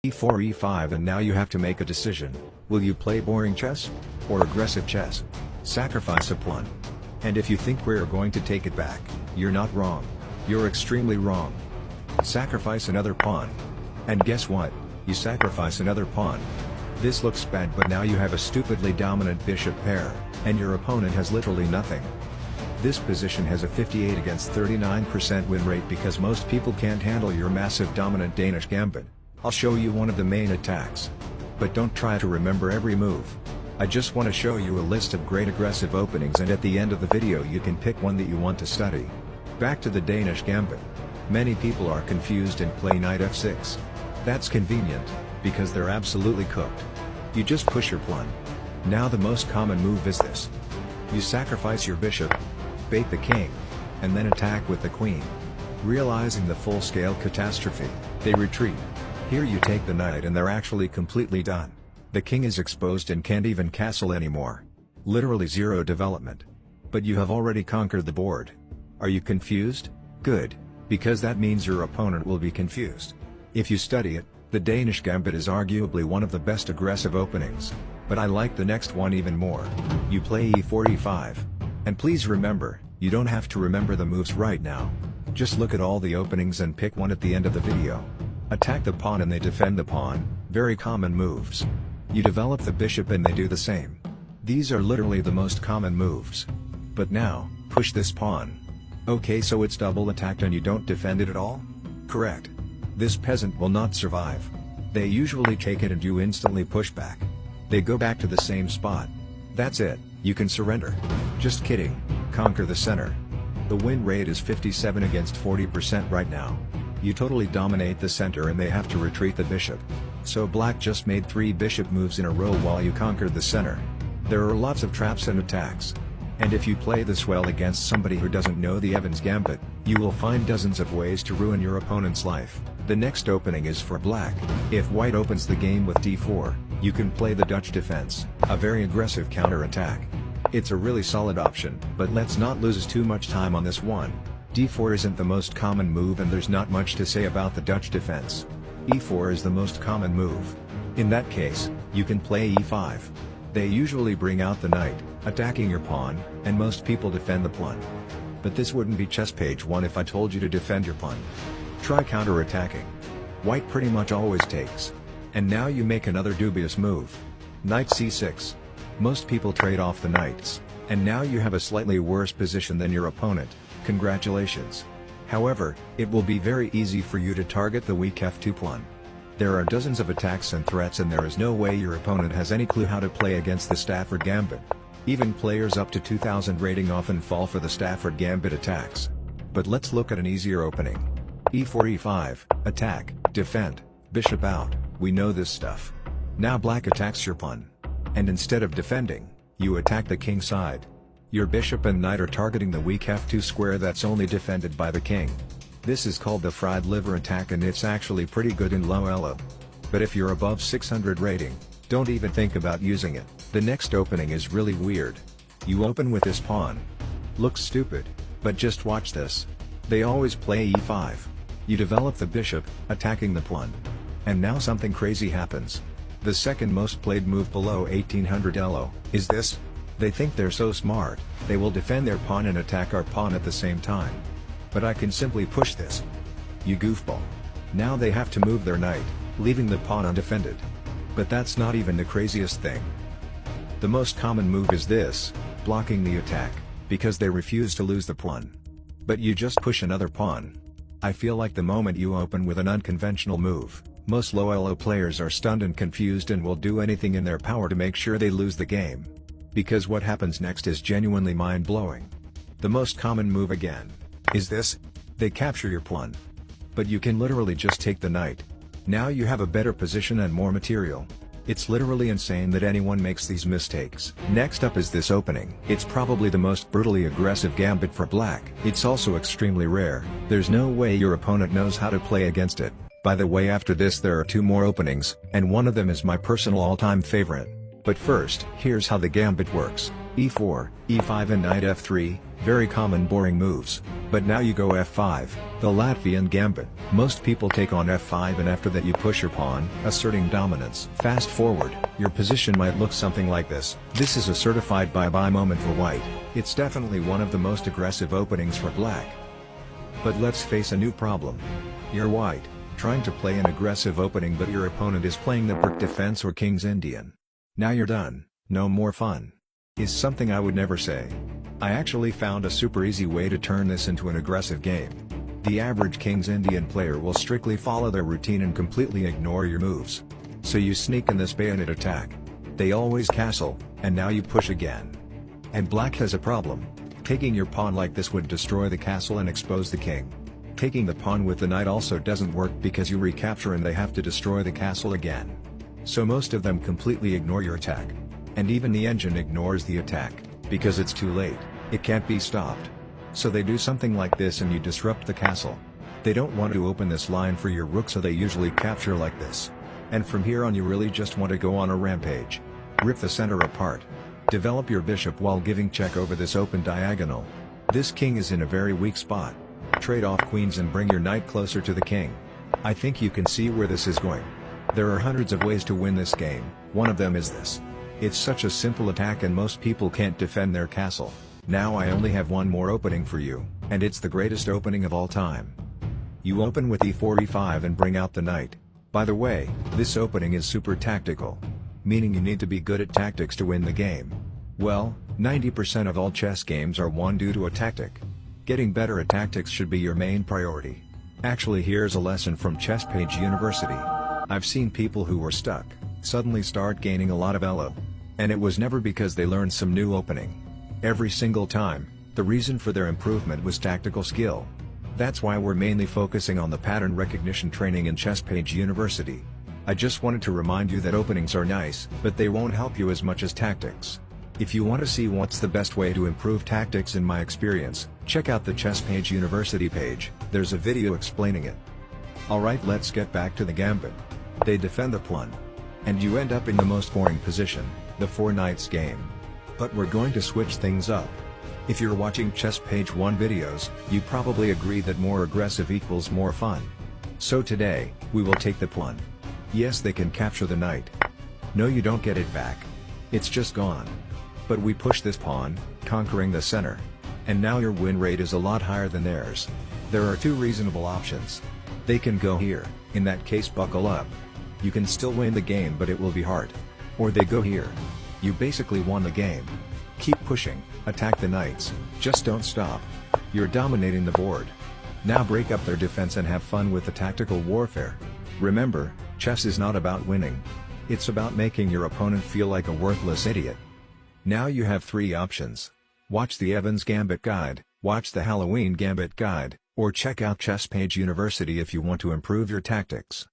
e4 e5, and now you have to make a decision. Will you play boring chess? Or aggressive chess? Sacrifice a pawn. And if you think we're going to take it back, you're not wrong. You're extremely wrong. Sacrifice another pawn. And guess what? You sacrifice another pawn. This looks bad, but now you have a stupidly dominant bishop pair, and your opponent has literally nothing. This position has a 58 against 39% win rate because most people can't handle your massive dominant Danish gambit. I'll show you one of the main attacks. But don't try to remember every move. I just want to show you a list of great aggressive openings, and at the end of the video you can pick one that you want to study. Back to the Danish gambit. Many people are confused and play knight f6. That's convenient, because they're absolutely cooked. You just push your pawn. Now the most common move is this. You sacrifice your bishop, bait the king, and then attack with the queen. Realizing the full-scale catastrophe, they retreat. Here you take the knight and they're actually completely done. The king is exposed and can't even castle anymore. Literally zero development. But you have already conquered the board. Are you confused? Good, because that means your opponent will be confused. If you study it, the Danish gambit is arguably one of the best aggressive openings. But I like the next one even more. You play e4 e5. And please remember, you don't have to remember the moves right now. Just look at all the openings and pick one at the end of the video. Attack the pawn and they defend the pawn, very common moves. You develop the bishop and they do the same. These are literally the most common moves. But now, push this pawn. Okay, so it's double attacked and you don't defend it at all? Correct. This peasant will not survive. They usually take it and you instantly push back. They go back to the same spot. That's it, you can surrender. Just kidding, conquer the center. The win rate is 57 against 40% right now. You totally dominate the center and they have to retreat the bishop. So black just made 3 bishop moves in a row while you conquered the center. There are lots of traps and attacks. And if you play this well against somebody who doesn't know the Evans Gambit, you will find dozens of ways to ruin your opponent's life. The next opening is for black. If white opens the game with d4, you can play the Dutch defense, a very aggressive counter-attack. It's a really solid option, but let's not lose too much time on this one. d4 isn't the most common move and there's not much to say about the Dutch defense. e4 is the most common move. In that case, you can play e5. They usually bring out the knight, attacking your pawn, and most people defend the pawn. But this wouldn't be chess page 1 if I told you to defend your pawn. Try counter-attacking. White pretty much always takes. And now you make another dubious move. Knight c6. Most people trade off the knights, and now you have a slightly worse position than your opponent. Congratulations. However, it will be very easy for you to target the weak f2 pawn. There are dozens of attacks and threats and there is no way your opponent has any clue how to play against the Stafford Gambit. Even players up to 2000 rating often fall for the Stafford Gambit attacks. But let's look at an easier opening. e4 e5, attack, defend, bishop out, we know this stuff. Now black attacks your pawn. And instead of defending, you attack the king side. Your bishop and knight are targeting the weak f2 square that's only defended by the king. This is called the fried liver attack and it's actually pretty good in low elo. But if you're above 600 rating, don't even think about using it. The next opening is really weird. You open with this pawn. Looks stupid, but just watch this. They always play e5. You develop the bishop, attacking the pawn. And now something crazy happens. The second most played move below 1800 elo is this. They think they're so smart, they will defend their pawn and attack our pawn at the same time. But I can simply push this. You goofball. Now they have to move their knight, leaving the pawn undefended. But that's not even the craziest thing. The most common move is this, blocking the attack, because they refuse to lose the pawn. But you just push another pawn. I feel like the moment you open with an unconventional move, most low elo players are stunned and confused and will do anything in their power to make sure they lose the game. Because what happens next is genuinely mind-blowing. The most common move again is this. They capture your pawn. But you can literally just take the knight. Now you have a better position and more material. It's literally insane that anyone makes these mistakes. Next up is this opening. It's probably the most brutally aggressive gambit for black. It's also extremely rare. There's no way your opponent knows how to play against it. By the way, after this there are 2 more openings, and one of them is my personal all-time favorite. But first, here's how the gambit works: e4, e5 and knight f3, very common boring moves. But now you go f5, the Latvian gambit. Most people take on f5 and after that you push your pawn, asserting dominance. Fast forward, your position might look something like this. This is a certified bye-bye moment for white. It's definitely one of the most aggressive openings for black. But let's face a new problem. You're white, trying to play an aggressive opening but your opponent is playing the Burke defense or King's Indian. Now you're done, no more fun. Is something I would never say. I actually found a super easy way to turn this into an aggressive game. The average King's Indian player will strictly follow their routine and completely ignore your moves. So you sneak in this bayonet attack. They always castle, and now you push again. And black has a problem. Taking your pawn like this would destroy the castle and expose the king. Taking the pawn with the knight also doesn't work because you recapture and they have to destroy the castle again. So most of them completely ignore your attack. And even the engine ignores the attack, because it's too late, it can't be stopped. So they do something like this and you disrupt the castle. They don't want to open this line for your rook so they usually capture like this. And from here on you really just want to go on a rampage. Rip the center apart. Develop your bishop while giving check over this open diagonal. This king is in a very weak spot. Trade off queens and bring your knight closer to the king. I think you can see where this is going. There are hundreds of ways to win this game, one of them is this. It's such a simple attack and most people can't defend their castle. Now I only have one more opening for you, and it's the greatest opening of all time. You open with e4 e5 and bring out the knight. By the way, this opening is super tactical. Meaning you need to be good at tactics to win the game. Well, 90% of all chess games are won due to a tactic. Getting better at tactics should be your main priority. Actually, here's a lesson from Chess Page University. I've seen people who were stuck, suddenly start gaining a lot of elo. And it was never because they learned some new opening. Every single time, the reason for their improvement was tactical skill. That's why we're mainly focusing on the pattern recognition training in Chess Page University. I just wanted to remind you that openings are nice, but they won't help you as much as tactics. If you want to see what's the best way to improve tactics in my experience, check out the Chess Page University page, there's a video explaining it. Alright, let's get back to the gambit. They defend the pawn. And you end up in the most boring position, the 4 knights game. But we're going to switch things up. If you're watching Chess Page 1 videos, you probably agree that more aggressive equals more fun. So today, we will take the pawn. Yes, they can capture the knight. No, you don't get it back. It's just gone. But we push this pawn, conquering the center. And now your win rate is a lot higher than theirs. There are 2 reasonable options. They can go here, in that case buckle up. You can still win the game but it will be hard. Or they go here. You basically won the game. Keep pushing, attack the knights, just don't stop. You're dominating the board. Now break up their defense and have fun with the tactical warfare. Remember, chess is not about winning. It's about making your opponent feel like a worthless idiot. Now you have 3 options. Watch the Evans Gambit Guide, watch the Halloween Gambit Guide, or check out Chess Page University if you want to improve your tactics.